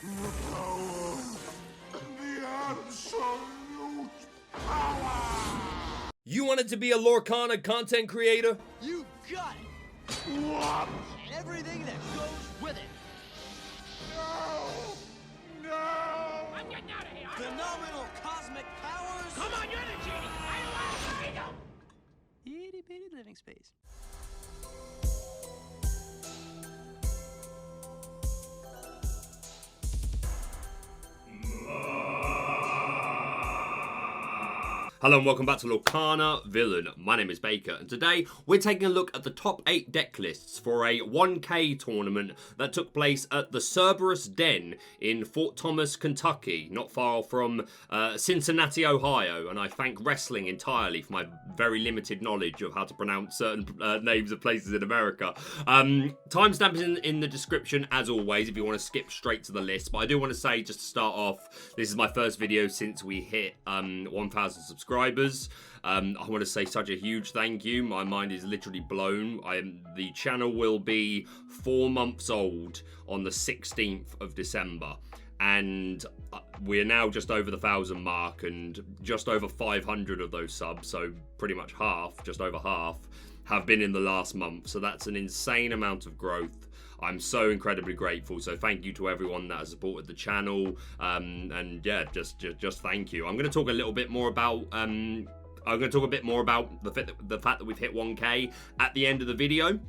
The power. The absolute power. You wanted to be a Lorcana content creator? You got it! What? And everything that goes with it. No! No! I'm getting out of here. Phenomenal cosmic powers. Come on, you're the genie. I love freedom. Itty bitty living space. Hello and welcome back to Lorcana Villain. My name is Baker and today we're taking a look at the top 8 deck lists for a 1K tournament that took place at the Cerberus Den in Fort Thomas, Kentucky, not far from Cincinnati, Ohio. And I thank wrestling entirely for my very limited knowledge of how to pronounce certain names of places in America. Timestamp is in the description as always if you want to skip straight to the list. But I do want to say, just to start off, this is my first video since we hit 1,000 subscribers. I want to say such a huge thank you. My mind is literally blown. The channel will be 4 months old on the 16th of December. And we're now just over the 1,000 mark and just over 500 of those subs. So pretty much half, just over half, have been in the last month. So that's an insane amount of growth. I'm so incredibly grateful. So thank you to everyone that has supported the channel. And yeah, just thank you. I'm going to talk a little bit more about the fact that we've hit 1K at the end of the video.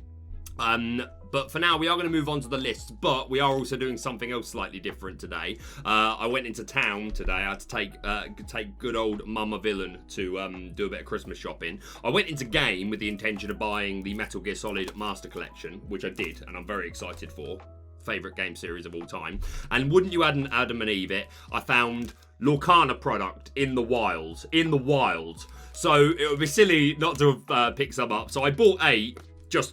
But for now, we are going to move on to the list, but we are also doing something else slightly different today. I went into town today. I had to take good old Mama Villain to do a bit of Christmas shopping. I went into game with the intention of buying the Metal Gear Solid Master Collection, which I did, and I'm very excited for. Favorite game series of all time. And wouldn't you Adam and Eve it, I found Lorcana product in the wild. So it would be silly not to have picked some up. So I bought 8.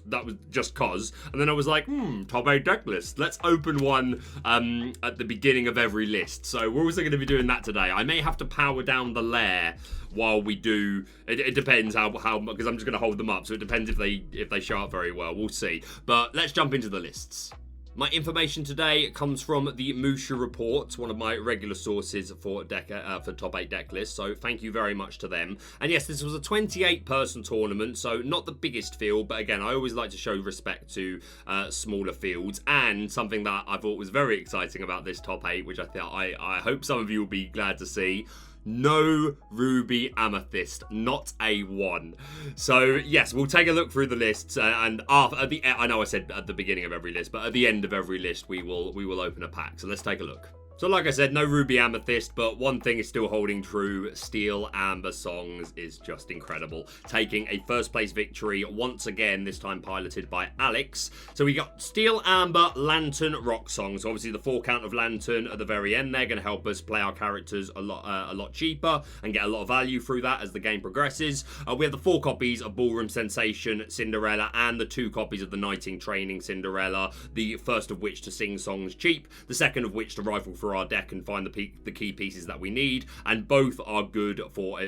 That was just cause. And then I was like, top 8 deck list. Let's open one at the beginning of every list. So we're also going to be doing that today. I may have to power down the lair while we do. It depends how because I'm just going to hold them up. So it depends if they show up very well. We'll see. But let's jump into the lists. My information today comes from the Musha Report, one of my regular sources for top 8 deck lists, so thank you very much to them. And yes, this was a 28-person tournament, so not the biggest field, but again, I always like to show respect to smaller fields, and something that I thought was very exciting about this top 8, which I hope some of you will be glad to see. No Ruby Amethyst, not a 1. So yes, we'll take a look through the lists, and I know I said at the beginning of every list, but at the end of every list we will open a pack. So let's take a look. So like I said, no Ruby Amethyst, but one thing is still holding true. Steel Amber Songs is just incredible. Taking a first place victory once again, this time piloted by Alex. So we got Steel Amber Lantern Rock Songs. So obviously the 4 count of Lantern at the very end, they're going to help us play our characters a lot cheaper and get a lot of value through that as the game progresses. We have the 4 copies of Ballroom Sensation Cinderella and the 2 copies of the Knighting Training Cinderella. The first of which to sing songs cheap, the second of which to rifle for our deck and find the key pieces that we need, and both are good for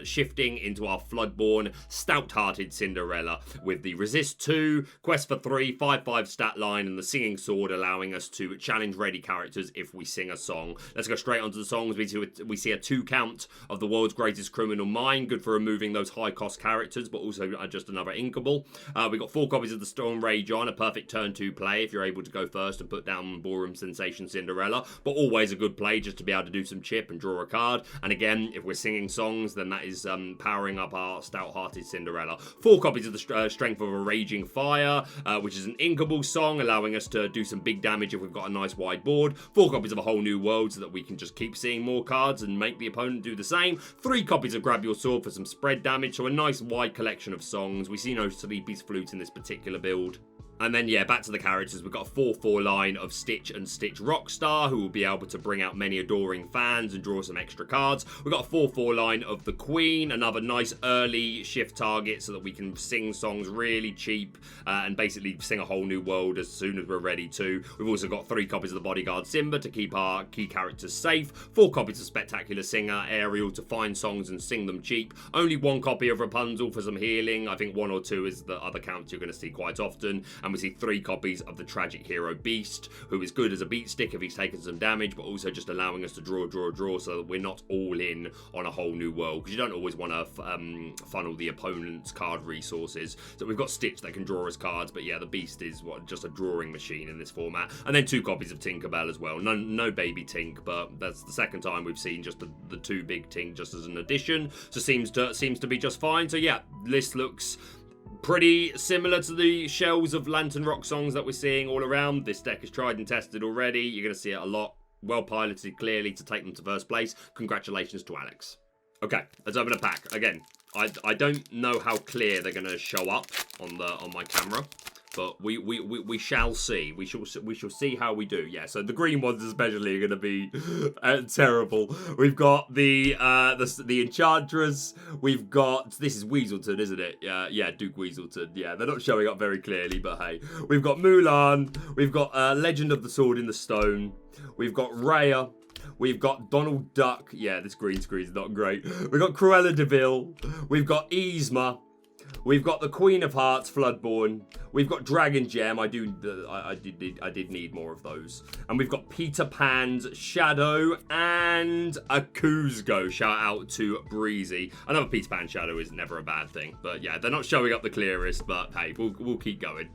shifting into our Floodborn Stout-Hearted Cinderella with the Resist 2, Quest for 3, 5/5 stat line, and the Singing Sword, allowing us to challenge ready characters if we sing a song. Let's go straight onto the songs. We see a 2 count of the World's Greatest Criminal Mind, good for removing those high cost characters, but also just another inkable. We got 4 copies of the Storm Rage on, a perfect turn 2 play if you're able to go first and put down Ballroom Sensation Cinderella, but always a good play just to be able to do some chip and draw a card. And again, if we're singing songs, then that is powering up our Stout-Hearted Cinderella. 4 copies of the Strength of a Raging Fire, which is an inkable song, allowing us to do some big damage if we've got a nice wide board. 4 copies of A Whole New World so that we can just keep seeing more cards and make the opponent do the same. 3 copies of Grab Your Sword for some spread damage, so a nice wide collection of songs. We see no Sleepy's Flute in this particular build. And then, yeah, back to the characters. We've got a 4/4 line of Stitch and Stitch Rockstar, who will be able to bring out many adoring fans and draw some extra cards. We've got a 4/4 line of the Queen, another nice early shift target so that we can sing songs really cheap and basically sing A Whole New World as soon as we're ready to. We've also got 3 copies of the Bodyguard Simba to keep our key characters safe, 4 copies of Spectacular Singer Ariel to find songs and sing them cheap, only 1 copy of Rapunzel for some healing. I think 1 or 2 is the other counts you're going to see quite often. and we see 3 copies of the Tragic Hero Beast, who is good as a beat stick if he's taken some damage, but also just allowing us to draw, so that we're not all in on a whole new world, because you don't always want to funnel the opponent's card resources. So we've got Stitch that can draw us cards, but yeah, the Beast is just a drawing machine in this format. And then 2 copies of Tinkerbell as well. No baby Tink, but that's the second time we've seen just the 2 big Tink just as an addition. So seems to be just fine. So yeah, list looks pretty similar to the shells of Lantern Rock songs that we're seeing all around. This deck is tried and tested already. You're going to see it a lot. Well piloted, clearly, to take them to first place. Congratulations to Alex. Okay, let's open a pack. Again, I don't know how clear they're going to show up on my camera, but we shall see. We shall see how we do. Yeah, so the green ones especially are going to be terrible. We've got the Enchantress. We've got, this is Weaselton, isn't it? Yeah, Duke Weaselton. Yeah, they're not showing up very clearly, but hey. We've got Mulan. We've got Legend of the Sword in the Stone. We've got Raya. We've got Donald Duck. Yeah, this green screen is not great. We've got Cruella de Vil. We've got Yzma. We've got the Queen of Hearts, Floodborn. We've got Dragon Gem. I did need more of those. And we've got Peter Pan's Shadow and a Kuzco. Shout out to Breezy. Another Peter Pan Shadow is never a bad thing. But yeah, they're not showing up the clearest. But hey, we'll keep going.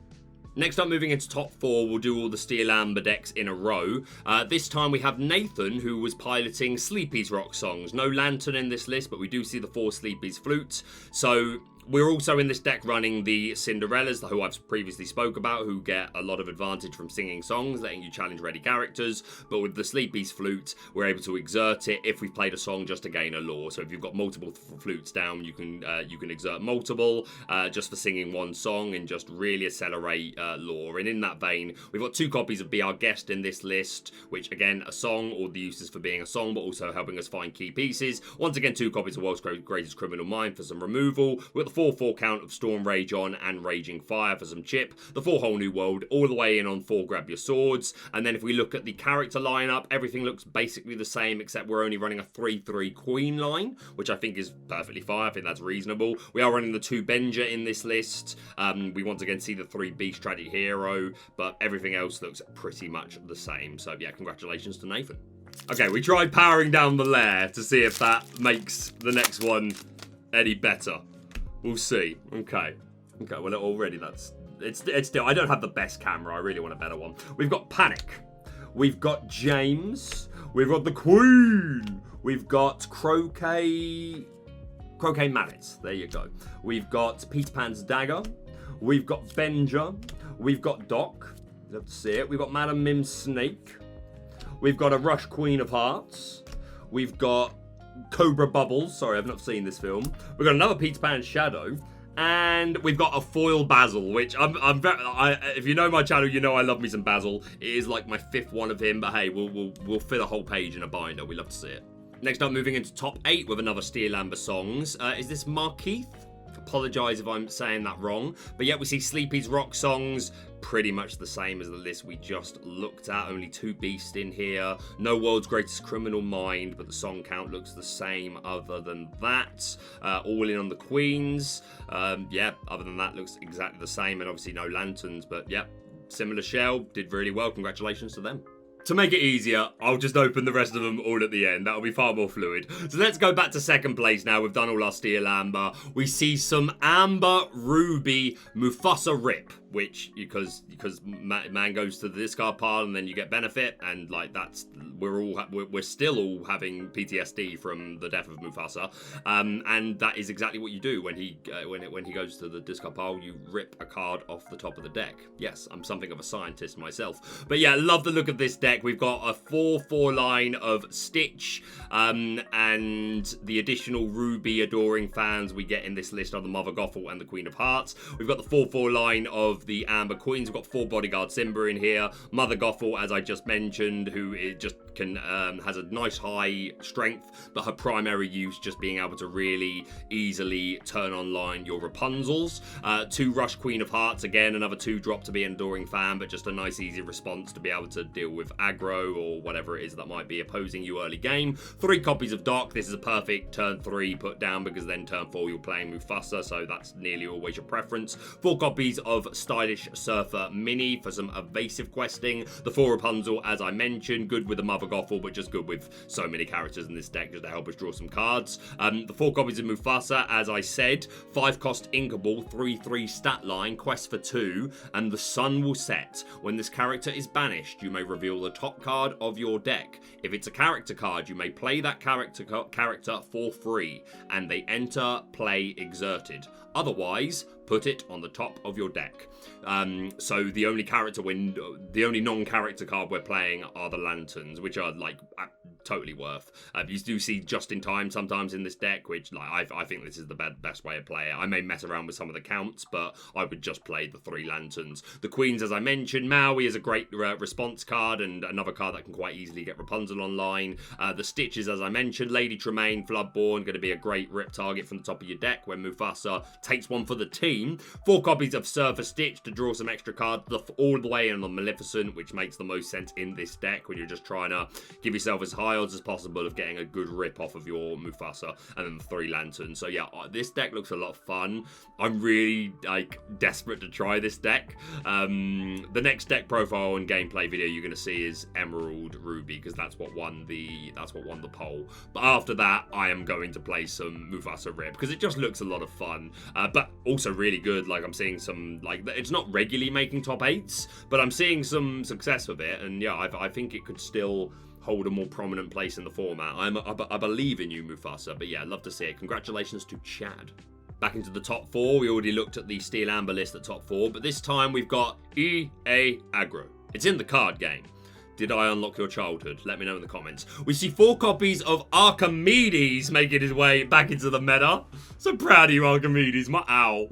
Next up, moving into top 4, we'll do all the Steel Amber decks in a row. This time we have Nathan, who was piloting Sleepy's Rock songs. No Lantern in this list, but we do see the 4 Sleepy's flutes. So we're also in this deck running the Cinderellas, who I've previously spoke about, who get a lot of advantage from singing songs, letting you challenge ready characters. But with the Sleepy's flute, we're able to exert it if we've played a song just to gain a lore. So if you've got multiple flutes down, you can exert multiple just for singing one song and just really accelerate lore. And in that vein, we've got 2 copies of Be Our Guest in this list, which again, a song, or the uses for being a song, but also helping us find key pieces. Once again, 2 copies of World's Greatest Criminal Mind for some removal. We've got the 4/4 count of Storm Rage On and Raging Fire for some chip. The 4 Whole New World, all the way in on 4 Grab Your Swords. And then if we look at the character lineup, everything looks basically the same, except we're only running a 3/3 Queen line, which I think is perfectly fine. I think that's reasonable. We are running the 2 Benja in this list. We once again see the 3 Beast Tragic Hero, but everything else looks pretty much the same. So yeah, congratulations to Nathan. Okay, we tried powering down the lair to see if that makes the next one any better. We'll see. Okay, well already it's still, I don't have the best camera. I really want a better one. We've got Panic. We've got James. We've got the Queen. We've got Croquet Mallet. There you go. We've got Peter Pan's Dagger. We've got Benja. We've got Doc. You have to see it. We've got Madam Mim's Snake. We've got a Rush Queen of Hearts. We've got Cobra Bubbles. Sorry, I've not seen this film. We've got another Peter Pan Shadow. And we've got a foil Basil, which if you know my channel, you know I love me some Basil. It is like my 5th one of him, but hey, we'll fit a whole page in a binder. We love to see it. Next up, moving into top 8 with another Steel Amber songs. Is this Markeith? Apologise if I'm saying that wrong. But yeah, we see Sleepy's Rock songs, pretty much the same as the list we just looked at. Only 2 Beasts in here. No World's Greatest Criminal Mind, but the song count looks the same other than that. All in on the Queens. Yeah, other than that, looks exactly the same. And obviously no Lanterns, but yeah, similar shell. Did really well. Congratulations to them. To make it easier, I'll just open the rest of them all at the end. That'll be far more fluid. So let's go back to second place now. We've done all our Steel Amber. We see some Amber Ruby Mufasa RIP, which because man goes to the discard pile and then you get benefit, and like that's we're still all having PTSD from the death of Mufasa, and that is exactly what you do when he goes to the discard pile. You rip a card off the top of the deck. Yes, I'm something of a scientist myself, but yeah, love the look of this deck. We've got a 4/4 line of Stitch, and the additional Ruby adoring fans we get in this list are the Mother Gothel and the Queen of Hearts. We've got the 4/4 line of the Amber Queens. We've got 4 Bodyguard Simba in here. Mother Gothel, as I just mentioned, who is just has a nice high strength, but her primary use just being able to really easily turn online your Rapunzels. 2 Rush Queen of Hearts, again another 2-drop to be an adoring fan, but just a nice easy response to be able to deal with aggro or whatever it is that might be opposing you early game. 3 copies of Doc. This is a perfect turn 3 put down, because then turn 4 you're playing Mufasa, so that's nearly always your preference. 4 copies of stylish Surfer Mini for some evasive questing. The 4 Rapunzel, as I mentioned, good with the Mother Gothel, but just good with so many characters in this deck just to help us draw some cards. The 4 copies of Mufasa, as I said, 5 cost Inkable, 3/3 stat line, quest for 2, and the sun will set. When this character is banished, you may reveal the top card of your deck. If it's a character card, you may play that character for free, and they enter play exerted. Otherwise, put it on the top of your deck. So the only non-character card we're playing are the lanterns, which are like totally worth. You do see just in time sometimes in this deck, which like I think this is the best way to play it. I may mess around with some of the counts, but I would just play the 3 lanterns. The queens, as I mentioned, Maui is a great response card and another card that can quite easily get Rapunzel online. The stitches, as I mentioned, Lady Tremaine, Floodborn, going to be a great rip target from the top of your deck when Mufasa takes one for the team. 4 copies of Surfer Stitch to draw some extra cards all the way in on Maleficent, which makes the most sense in this deck when you're just trying to give yourself as high odds as possible of getting a good rip off of your Mufasa, and then the 3 lanterns. So yeah, this deck looks a lot of fun. I'm really like desperate to try this deck. The next deck profile and gameplay video you're going to see is Emerald Ruby, because that's what won the poll. But after that, I am going to play some Mufasa RIP because it just looks a lot of fun, but also really good. Like I'm seeing some, like, it's not regularly making top 8s, but I'm seeing some success with it, and yeah, I think it could still hold a more prominent place in the format. I believe in you, Mufasa, but yeah, I'd love to see it. Congratulations to Chad. Back into the top 4, we already looked at the Steel Amber list at top 4, but this time we've got EA Aggro. It's in the card game. Did I unlock your childhood? Let me know in the comments. We see 4 copies of Archimedes making his way back into the meta. So proud of you, Archimedes, my owl.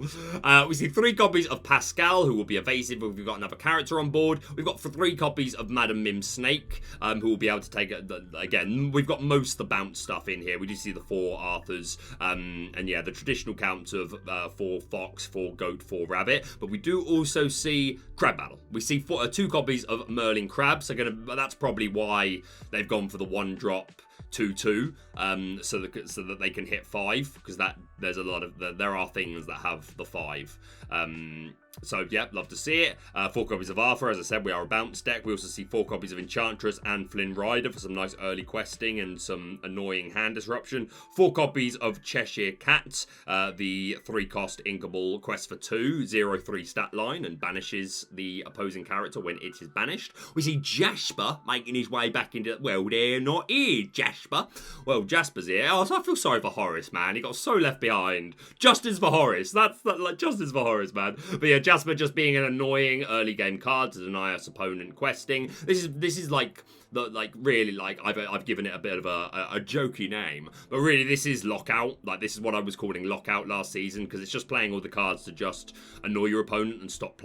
We see 3 copies of Pascal, who will be evasive if we've got another character on board. We've got 3 copies of Madam Mim Snake, who will be able to take it. Again, we've got most of the bounce stuff in here. We do see the 4 Arthurs, and yeah, the traditional counts of 4 Fox, 4 Goat, 4 Rabbit. But we do also see Crab Battle. We see 2 copies of Merlin Crab, so that's probably why they've gone for the 1-drop 2/2, so that they can hit 5, because there's a lot of there are things that have the 5. So yeah, love to see it. 4 copies of Arthur, as I said, we are a bounce deck. We also see 4 copies of Enchantress and Flynn Rider for some nice early questing and some annoying hand disruption. 4 copies of Cheshire Cat, the 3-cost Inkable quest for 2, 0/3 stat line, and banishes the opposing character when it is banished. We see Jasper making his way back into, well, they're not here, Jasper. Well, Jasper's here. Oh, so I feel sorry for Horace, man. He got so left behind. Justice for Horace. That's like justice for Horace, man. But yeah, Jasper just being an annoying early game card to deny us opponent questing. This is like really, like, I've given it a bit of a jokey name, but really this is Lockout. Like, this is what I was calling Lockout last season, because it's just playing all the cards to just annoy your opponent and stop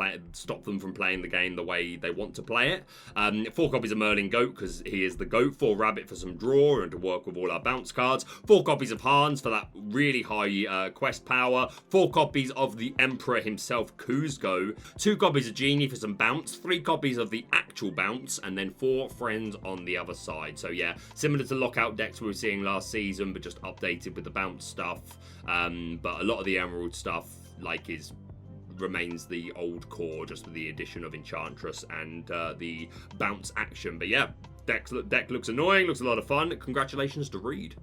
them from playing the game the way they want to play it. 4 copies of Merlin Goat, because he is the goat. 4 Rabbit for some draw and to work with all our bounce cards. 4 copies of Hans for that really high quest power. 4 copies of the Emperor himself, Kuzco. 2 copies of Genie for some bounce. 3 copies of the actual bounce, and then 4 friends on the other side. So yeah, similar to Lockout decks we were seeing last season, but just updated with the bounce stuff. But a lot of the Emerald stuff remains the old core, just with the addition of Enchantress and the bounce action. But yeah, deck looks annoying, looks a lot of fun. Congratulations to Reed.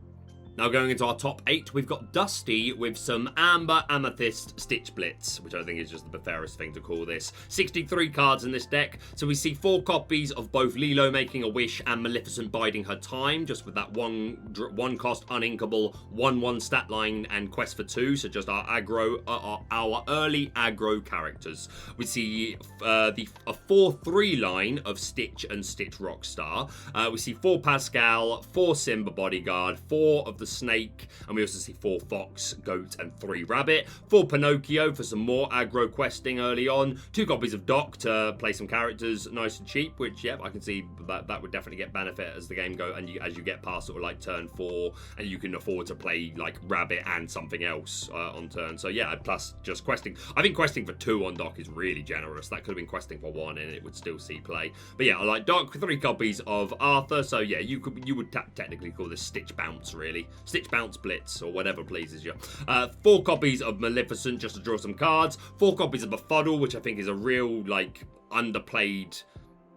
Now going into our top 8, we've got Dusty with some Amber Amethyst Stitch Blitz, which I think is just the fairest thing to call this. 63 cards in this deck, so we see 4 copies of both Lilo Making a Wish and Maleficent Biding Her Time, just with that one cost uninkable 1/1 stat line and quest for 2, so just our early aggro characters. We see a 4/3 line of Stitch and Stitch Rockstar. We see 4 Pascal, 4 Simba Bodyguard, 4 of the Snake, and we also see 4 Fox, Goat, and 3 Rabbit. 4 Pinocchio for some more aggro questing early on. 2 copies of Doc to play some characters nice and cheap, which, yeah, I can see that would definitely get benefit as the game goes, and as you get past sort of like turn 4, and you can afford to play like Rabbit and something else on turn. So yeah, plus just questing. I think questing for 2 on Doc is really generous. That could have been questing for 1 and it would still see play. But yeah, I like Doc. 3 copies of Arthur. So yeah, you would technically call this Stitch Bounce, really. Stitch Bounce Blitz, or whatever pleases you. 4 copies of Maleficent, just to draw some cards. 4 copies of Befuddle, which I think is a real, like, underplayed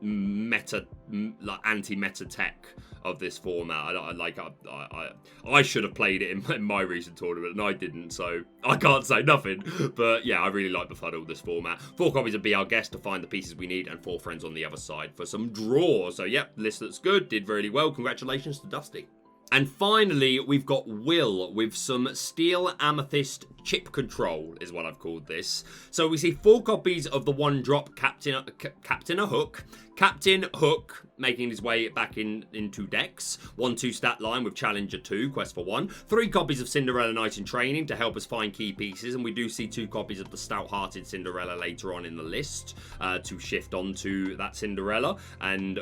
meta, like, anti-meta tech of this format. I should have played it in my recent tournament, and I didn't, so I can't say nothing. But yeah, I really like Befuddle, this format. 4 copies of Be Our Guest to find the pieces we need, and 4 friends on the other side for some draw. So yeah, list looks good, did really well. Congratulations to Dusty. And finally, we've got Will with some Steel Amethyst Chip Control, is what I've called this. So we see 4 copies of the 1-drop Captain Hook, making his way back into decks. 1/2 stat line with Challenger 2, Quest for 1. 3 copies of Cinderella Knight in Training to help us find key pieces, and we do see 2 copies of the Stout-Hearted Cinderella later on in the list to shift onto that Cinderella. And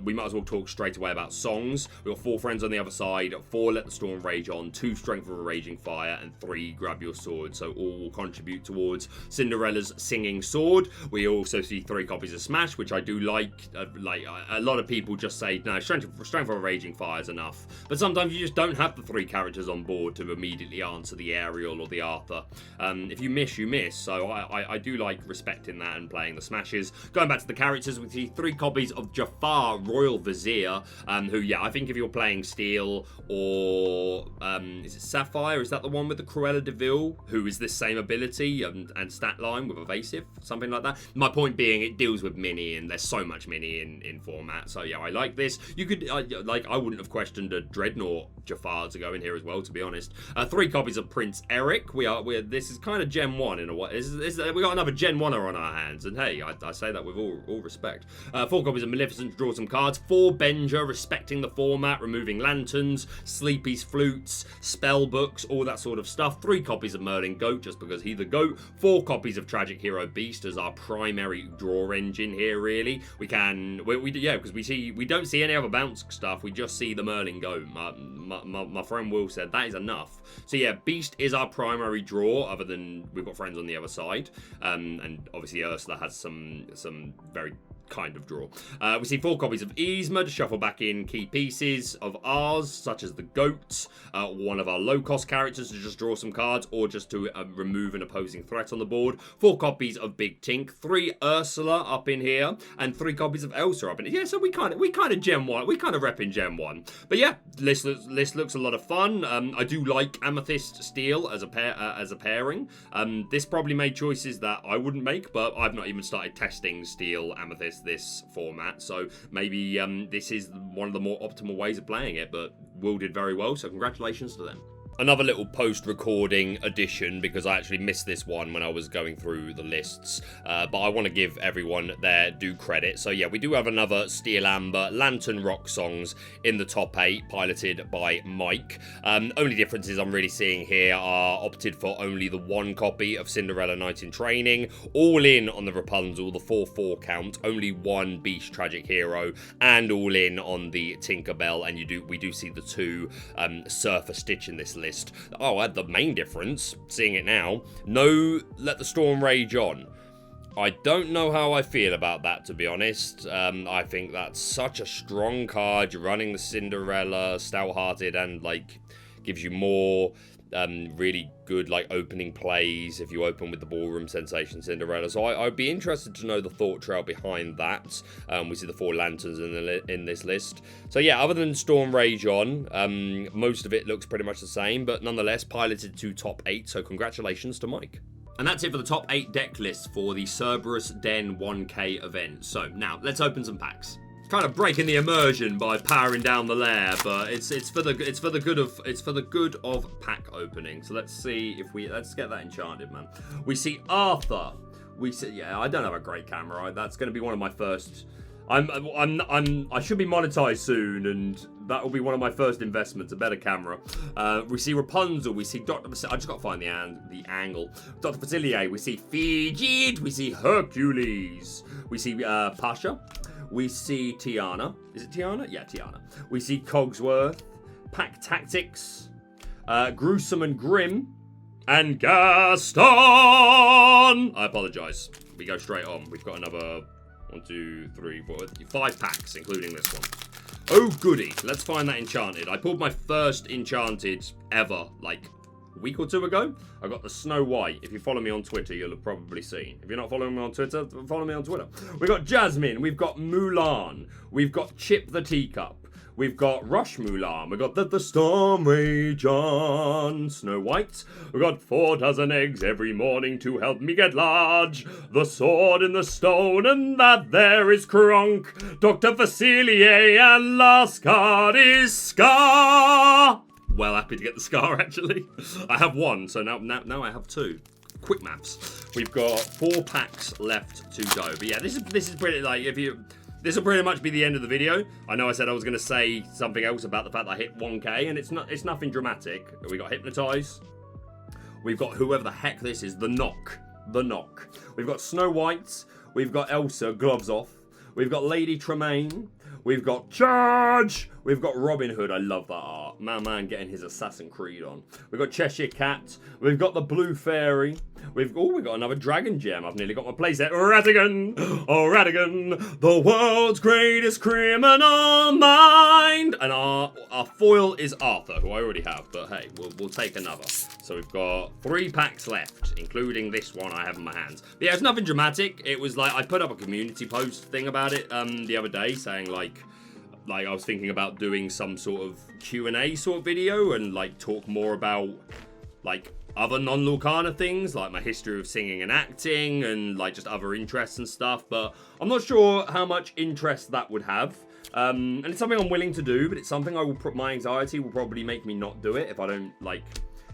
we might as well talk straight away about songs. We've got 4 friends on the other side, 4 Let the Storm Rage On, 2 Strength of a Raging Fire, and 3 Grab Your Sword. So all will contribute towards Cinderella's Singing Sword. We also see 3 copies of Smash, which I do like. A lot of people just say, no, Strength of a Raging Fire is enough. But sometimes you just don't have the 3 characters on board to immediately answer the Ariel or the Arthur. If you miss, you miss. So I do like respecting that and playing the Smashes. Going back to the characters, we see 3 copies of Jafar, Royal Vizier, who, yeah, I think if you're playing Steel or, is it Sapphire? Is that the one with the Cruella de Vil, who is this same ability and stat line with Evasive? Something like that. My point being, it deals with Mini, and there's so much Mini in format. So yeah, I like this. You could, I wouldn't have questioned a Dreadnought Jafar to go in here as well, to be honest. 3 copies of Prince Eric. This is kind of Gen 1 in a way. We got another Gen 1er on our hands, and hey, I say that with all respect. 4 copies of Maleficent to draw some cards. 4 Benja, respecting the format, removing lanterns, Sleepy's flutes, spell books, all that sort of stuff. 3 copies of Merlin Goat, just because he's the goat. 4 copies of Tragic Hero Beast as our primary draw engine here, really. Because we don't see any other bounce stuff. We just see the Merlin Goat. My friend Will said that is enough. So yeah, Beast is our primary draw, other than we've got friends on the other side. And obviously Ursula has some very kind of draw. We see 4 copies of Yzma to shuffle back in key pieces of ours, such as the Goat, one of our low-cost characters to just draw some cards, or just to remove an opposing threat on the board. 4 copies of Big Tink, 3 Ursula up in here, and 3 copies of Elsa up in here. Yeah, so we kind of Gen 1, we kind of rep in Gen 1. But yeah, list looks a lot of fun. I do like Amethyst Steel as a pairing. This probably made choices that I wouldn't make, but I've not even started testing Steel Amethyst this format, so maybe this is one of the more optimal ways of playing it, but Will did very well, so congratulations to them. Another little post-recording addition, because I actually missed this one when I was going through the lists, but I want to give everyone their due credit. So yeah, we do have another Steel Amber Lantern Rock songs in the top 8, piloted by Mike. Only differences I'm really seeing here are opted for only the 1 copy of Cinderella Knight in Training, all in on the Rapunzel, the 4/4 count, only 1 Beast Tragic Hero, and all in on the Tinkerbell, and we do see the 2 Surfer Stitch in this list. Oh, the main difference, seeing it now, no Let the Storm Rage On. I don't know how I feel about that, to be honest. I think that's such a strong card. You're running the Cinderella, Stout-Hearted, and like gives you more really good like opening plays if you open with the Ballroom Sensation Cinderella. So I'd be interested to know the thought trail behind that. We see the 4 lanterns in this list. So yeah, other than Storm Rage On, most of it looks pretty much the same, but nonetheless piloted to top 8. So congratulations to Mike. And that's it for the top 8 deck lists for the Cerberus Den 1K event. So now let's open some packs. Kind of breaking the immersion by powering down the lair, but it's for the good of pack opening. So let's get that enchanted, man. We see Arthur. We see, yeah, I don't have a great camera. That's going to be one of my first. I should be monetized soon, and that will be one of my first investments, a better camera. We see Rapunzel, we see Dr. I just got to find the angle. Dr. Facilier, we see Fidget, we see Hercules, we see Pasha, we see Tiana. Is it Tiana? Yeah, Tiana. We see Cogsworth, Pack Tactics, Gruesome and Grim, and Gaston! I apologise. We go straight on. We've got another 1, 2, 3, 4, 5 packs, including this one. Oh, goody. Let's find that enchanted. I pulled my first enchanted ever, like, a week or two ago. I got the Snow White. If you follow me on Twitter, you'll have probably seen. If you're not following me on Twitter, follow me on Twitter. We've got Jasmine. We've got Mulan. We've got Chip the Teacup. We've got Rush Mulan. We've got the Storm Rage on Snow White. We've got 4 dozen eggs every morning to help me get large. The Sword in the Stone, and that there is Kronk. Dr. Facilier, and last card is Scar. Well, happy to get the Scar, actually. I have 1, so now I have 2. Quick maps. We've got 4 packs left to go. But yeah, this is pretty, like, this will pretty much be the end of the video. I know I said I was going to say something else about the fact that I hit 1k, and it's nothing dramatic. We got Hypnotize. We've got whoever the heck this is, the Knock. We've got Snow White. We've got Elsa, gloves off. We've got Lady Tremaine. We've got Charge. We've got Robin Hood. I love that art. My man getting his Assassin's Creed on. We've got Cheshire Cat. We've got the Blue Fairy. We've got another Dragon Gem. I've nearly got my playset. Ratigan. Oh, Ratigan. The world's greatest criminal mind. And our foil is Arthur, who I already have. But hey, we'll take another. So we've got 3 packs left, including this one I have in my hands. But yeah, it's nothing dramatic. It was like, I put up a community post thing about it the other day, saying like I was thinking about doing some sort of Q&A sort of video and like talk more about like other non-Lorcana things, like my history of singing and acting and like just other interests and stuff. But I'm not sure how much interest that would have. And it's something I'm willing to do, but it's something my anxiety will probably make me not do it if I don't like.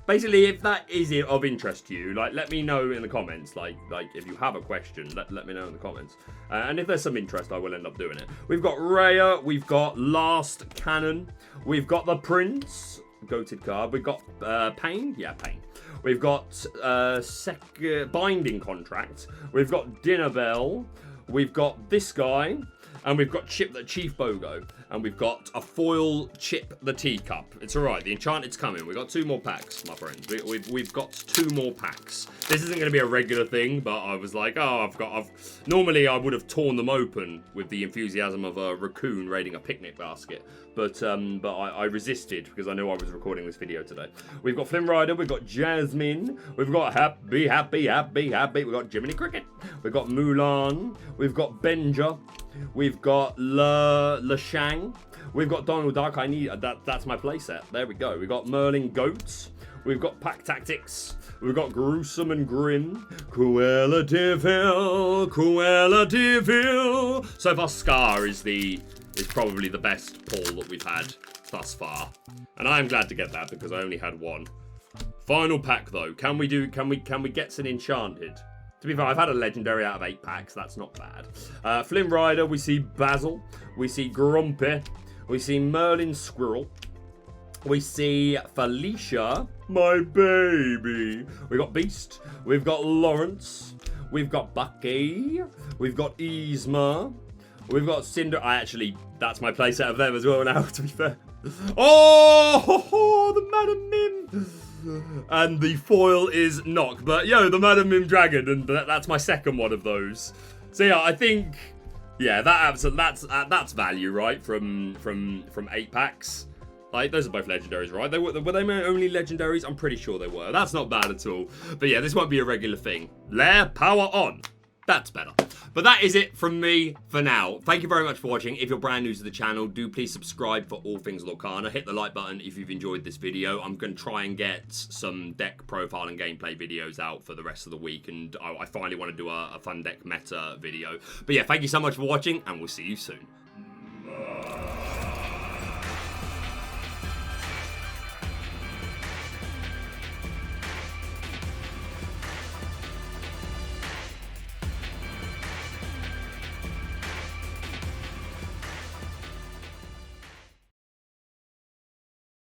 Basically, if that is of interest to you, like, let me know in the comments. Like if you have a question, let me know in the comments. And if there's some interest, I will end up doing it. We've got Raya. We've got Last Cannon. We've got the Prince. Goated card. We've got Pain. Yeah, Pain. We've got Binding Contract. We've got Dinner Bell. We've got this guy. And we've got Chip the Chief Bogo. And we've got a foil Chip the Teacup. It's alright, the enchanted's coming. We've got 2 more packs, my friends. We've got 2 more packs. This isn't going to be a regular thing, but I was like, oh, normally I would have torn them open with the enthusiasm of a raccoon raiding a picnic basket. But I resisted because I knew I was recording this video today. We've got Flynn Rider, we've got Jasmine, we've got Happy. We've got Jiminy Cricket, we've got Mulan, we've got Benja, we've got Le Shang, we've got Donald Duck. That's my playset. There we go. We've got Merlin Goats, we've got Pack Tactics, we've got Gruesome and Grim, Cruella de Vil. So far, Scar is probably the best pull that we've had thus far, and I am glad to get that because I only had 1. Final pack though. Can we get an enchanted? To be fair, I've had a legendary out of 8 packs. That's not bad. Flynn Rider. We see Basil. We see Grumpy. We see Merlin Squirrel. We see Felicia, my baby. We got Beast. We've got Lawrence. We've got Bucky. We've got Yzma. We've got Cinder. That's my playset of them as well now, to be fair. Oh, the Madam Mim. And the foil is Knock. But, yo, the Madam Mim Dragon. And that's my second one of those. So, yeah, I think, yeah, that's value, right? From 8 packs. Like, those are both legendaries, right? Were they my only legendaries? I'm pretty sure they were. That's not bad at all. But, yeah, this won't be a regular thing. Lair power on. That's better. But that is it from me for now. Thank you very much for watching. If you're brand new to the channel, do please subscribe for all things Lorcana. Hit the like button if you've enjoyed this video. I'm going to try and get some deck profile and gameplay videos out for the rest of the week. And I finally want to do a fun deck meta video. But yeah, thank you so much for watching, and we'll see you soon.